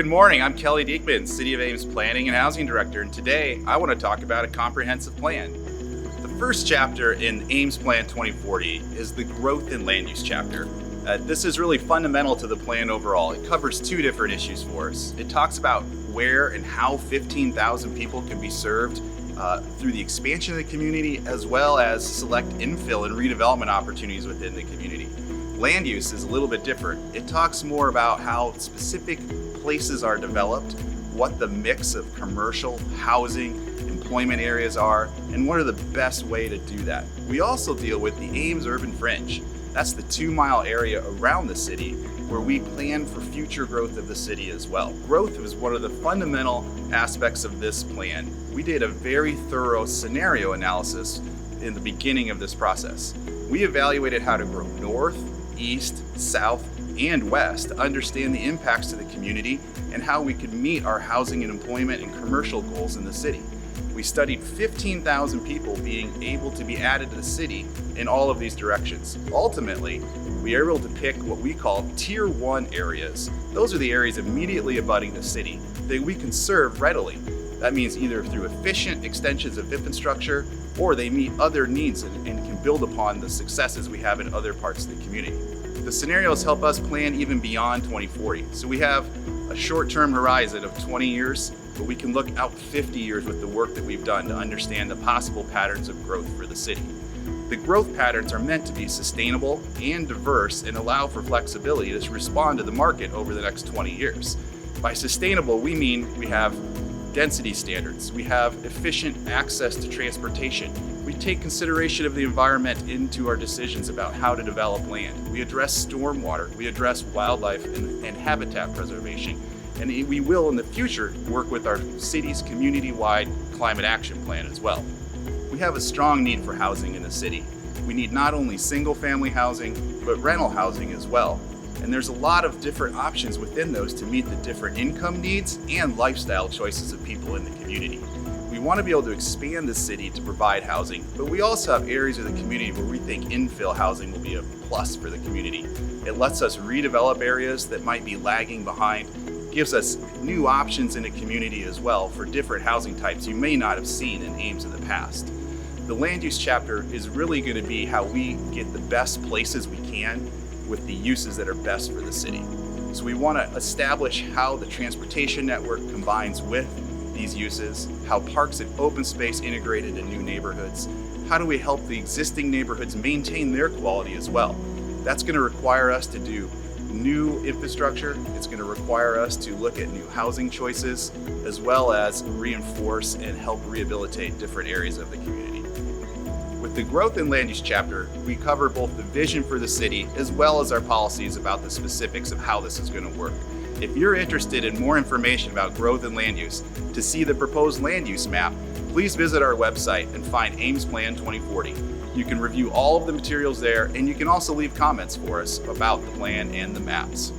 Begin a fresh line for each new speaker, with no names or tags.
Good morning, I'm Kelly Diekman, City of Ames Planning and Housing Director, and today I want to talk about a comprehensive plan. The first chapter in Ames Plan 2040 is the growth and land use chapter. This is really fundamental to the plan overall. It covers two different issues for us. It talks about where and how 15,000 people can be served through the expansion of the community, as well as select infill and redevelopment opportunities within the community. Land use is a little bit different. It talks more about how specific places are developed, what the mix of commercial, housing, employment areas are, and what are the best way to do that. We also deal with the Ames Urban Fringe. That's the 2-mile area around the city where we plan for future growth of the city as well. Growth is one of the fundamental aspects of this plan. We did a very thorough scenario analysis in the beginning of this process. We evaluated how to grow north, east, south, and west to understand the impacts to the community and how we could meet our housing and employment and commercial goals in the city. We studied 15,000 people being able to be added to the city in all of these directions. Ultimately, we are able to pick what we call Tier 1 areas. Those are the areas immediately abutting the city that we can serve readily. That means either through efficient extensions of infrastructure, or they meet other needs and can build upon the successes we have in other parts of the community. The scenarios help us plan even beyond 2040. So we have a short-term horizon of 20 years, but we can look out 50 years with the work that we've done to understand the possible patterns of growth for the city. The growth patterns are meant to be sustainable and diverse and allow for flexibility to respond to the market over the next 20 years. By sustainable, we mean we have density standards, we have efficient access to transportation, we take consideration of the environment into our decisions about how to develop land, we address stormwater, we address wildlife and habitat preservation, and we will in the future work with our city's community-wide climate action plan as well. We have a strong need for housing in the city. We need not only single-family housing, but rental housing as well. And there's a lot of different options within those to meet the different income needs and lifestyle choices of people in the community. We want to be able to expand the city to provide housing, but we also have areas of the community where we think infill housing will be a plus for the community. It lets us redevelop areas that might be lagging behind, gives us new options in the community as well for different housing types you may not have seen in Ames in the past. The land use chapter is really going to be how we get the best places we can with the uses that are best for the city. So we want to establish how the transportation network combines with these uses, how parks and open space integrate into new neighborhoods, how do we help the existing neighborhoods maintain their quality as well. That's going to require us to do new infrastructure. It's going to require us to look at new housing choices, as well as reinforce and help rehabilitate different areas of the community. With the growth and land use chapter, we cover both the vision for the city as well as our policies about the specifics of how this is going to work. If you're interested in more information about growth and land use, to see the proposed land use map, please visit our website and find Ames Plan 2040. You can review all of the materials there, and you can also leave comments for us about the plan and the maps.